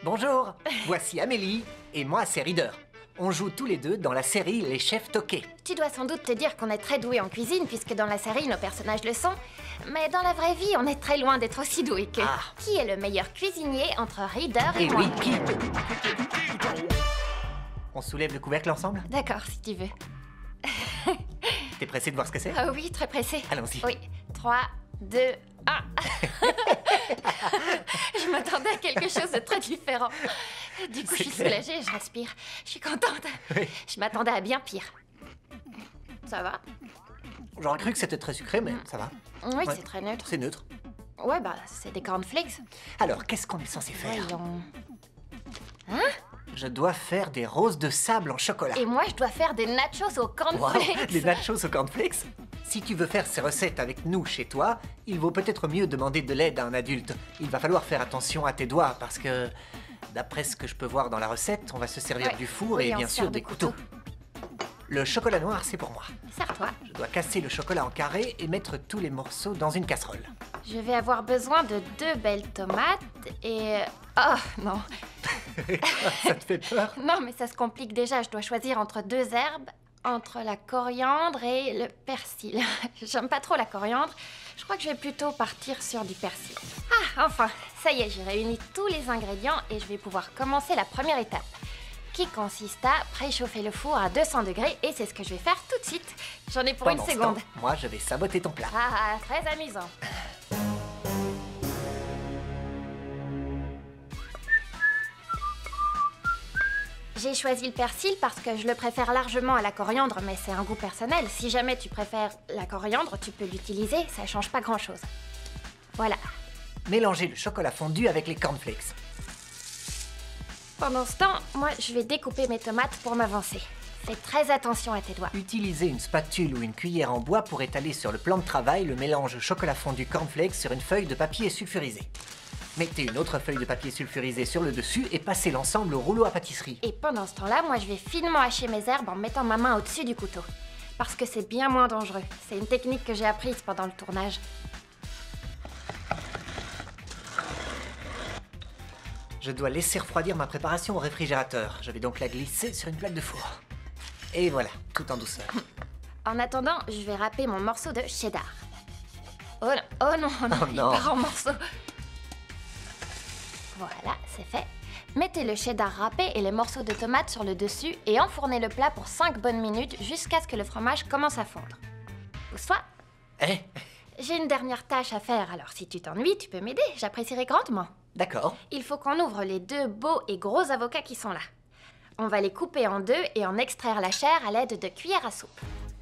Bonjour, voici Amélie et moi c'est Reader. On joue tous les deux dans la série Les Chefs Toqués. Tu dois sans doute te dire qu'on est très doués en cuisine, puisque dans la série, nos personnages le sont. Mais dans la vraie vie, on est très loin d'être aussi doués que... Ah. Qui est le meilleur cuisinier entre Reader et Et moi? oui, qui? On soulève le couvercle ensemble? D'accord, si tu veux. T'es pressé de voir ce que c'est? Ah oui, très pressé. Allons-y. Oui, 3, 2, 1. Je m'attendais à quelque chose de très différent. Du coup, je suis clair. soulagée, je respire. Je suis contente. Oui. Je m'attendais à bien pire. Ça va? J'aurais cru que c'était très sucré, mais ça va. Oui, Ouais. c'est très neutre. C'est neutre. Ouais, bah, c'est des cornflakes. Alors, qu'est-ce qu'on est censé faire? Voyons. Je dois faire des roses de sable en chocolat. Et moi, je dois faire des nachos au Wow, cornflakes. des nachos au cornflakes? Si tu veux faire ces recettes avec nous chez toi, il vaut peut-être mieux demander de l'aide à un adulte. Il va falloir faire attention à tes doigts parce que, d'après ce que je peux voir dans la recette, on va se servir Ouais. du four Oui, et on bien se sûr sert de des couteaux. Le chocolat noir, c'est pour moi. Sers-toi. Je dois casser le chocolat en carrés et mettre tous les morceaux dans une casserole. Je vais avoir besoin de 2 belles tomates et... Oh, non. Ça te fait peur? Non, mais ça se complique déjà. Je dois choisir entre 2 herbes, entre la coriandre et le persil. J'aime pas trop la coriandre. Je crois que je vais plutôt partir sur du persil. Ah, enfin, ça y est, j'ai réuni tous les ingrédients et je vais pouvoir commencer la première étape, qui consiste à préchauffer le four à 200 degrés et c'est ce que je vais faire tout de suite. J'en ai pour Pendant une ce seconde. temps, moi, je vais saboter ton plat. Ah, très amusant. J'ai choisi le persil parce que je le préfère largement à la coriandre, mais c'est un goût personnel. Si jamais tu préfères la coriandre, tu peux l'utiliser, ça change pas grand-chose. Voilà. Mélangez le chocolat fondu avec les cornflakes. Pendant ce temps, moi, je vais découper mes tomates pour m'avancer. Fais très attention à tes doigts. Utilisez une spatule ou une cuillère en bois pour étaler sur le plan de travail le mélange chocolat fondu cornflakes sur une feuille de papier sulfurisé. Mettez une autre feuille de papier sulfurisé sur le dessus et passez l'ensemble au rouleau à pâtisserie. Et pendant ce temps-là, moi, je vais finement hacher mes herbes en mettant ma main au-dessus du couteau. Parce que c'est bien moins dangereux. C'est une technique que j'ai apprise pendant le tournage. Je dois laisser refroidir ma préparation au réfrigérateur. Je vais donc la glisser sur une plaque de four. Et voilà, tout en douceur. En attendant, je vais râper mon morceau de cheddar. Oh non, oh non, oh non, Oh il non. part en morceaux. Voilà, c'est fait. Mettez le cheddar râpé et les morceaux de tomates sur le dessus et enfournez le plat pour 5 bonnes minutes jusqu'à ce que le fromage commence à fondre. Pousse-toi. Eh, J'ai une dernière tâche à faire, alors si tu t'ennuies, tu peux m'aider, j'apprécierai grandement. d'accord. Il faut qu'on ouvre les 2 beaux et gros avocats qui sont là. On va les couper en 2 et en extraire la chair à l'aide de cuillères à soupe.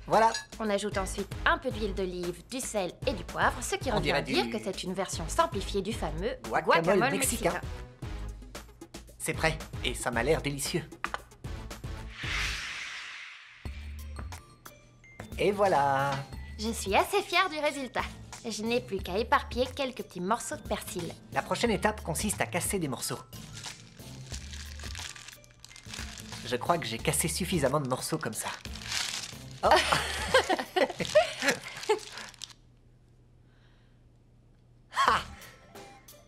Voilà. On ajoute ensuite un peu d'huile d'olive, du sel et du poivre, ce qui On revient à dirait dire du que c'est une version simplifiée du fameux Guacamole mexicain. C'est prêt et ça m'a l'air délicieux. Et voilà. Je suis assez fière du résultat. Je n'ai plus qu'à éparpiller quelques petits morceaux de persil. La prochaine étape consiste à casser des morceaux. Je crois que j'ai cassé suffisamment de morceaux comme ça. Oh. Ha!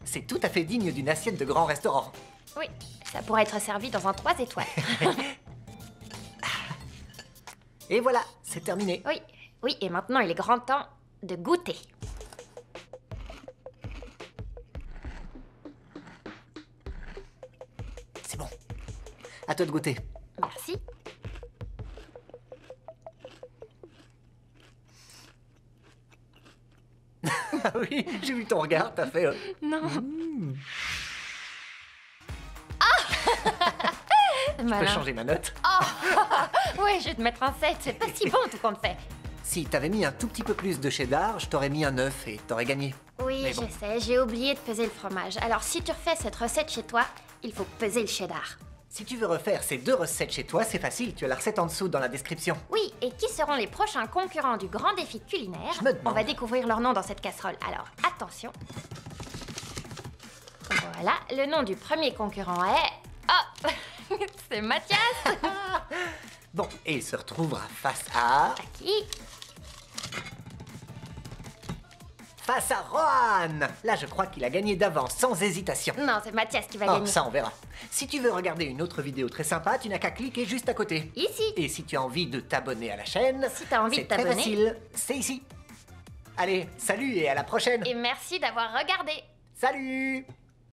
C'est tout à fait digne d'une assiette de grand restaurant. Oui, ça pourrait être servi dans un 3 étoiles. Et voilà, c'est terminé. Oui, oui, et maintenant il est grand temps de goûter. C'est bon. À toi de goûter. Merci. Ah oui, j'ai vu ton regard, t'as fait... Non. Je peux Malin. changer ma note. Ouais, je vais te mettre un 7, c'est pas si bon tout compte fait. Si t'avais mis un tout petit peu plus de cheddar, je t'aurais mis un 9 et t'aurais gagné. Oui, Mais bon. je sais, j'ai oublié de peser le fromage. Alors si tu refais cette recette chez toi, il faut peser le cheddar. Si tu veux refaire ces 2 recettes chez toi, c'est facile, tu as la recette en dessous dans la description. Oui, et qui seront les prochains concurrents du grand défi culinaire? Je me demande. On va découvrir leur nom dans cette casserole. Alors, attention. Voilà, le nom du premier concurrent est... Oh c'est Mathias. Bon, et il se retrouvera face à... À qui? face à Rohan. Là, je crois qu'il a gagné d'avance, sans hésitation. Non, c'est Mathias qui va Oh, gagner. ça, on verra. Si tu veux regarder une autre vidéo très sympa, tu n'as qu'à cliquer juste à côté. Ici. Et si tu as envie de t'abonner à la chaîne, Si t'as envie de c'est très t'abonner. facile, c'est ici. Allez, salut et à la prochaine. Et merci d'avoir regardé. Salut!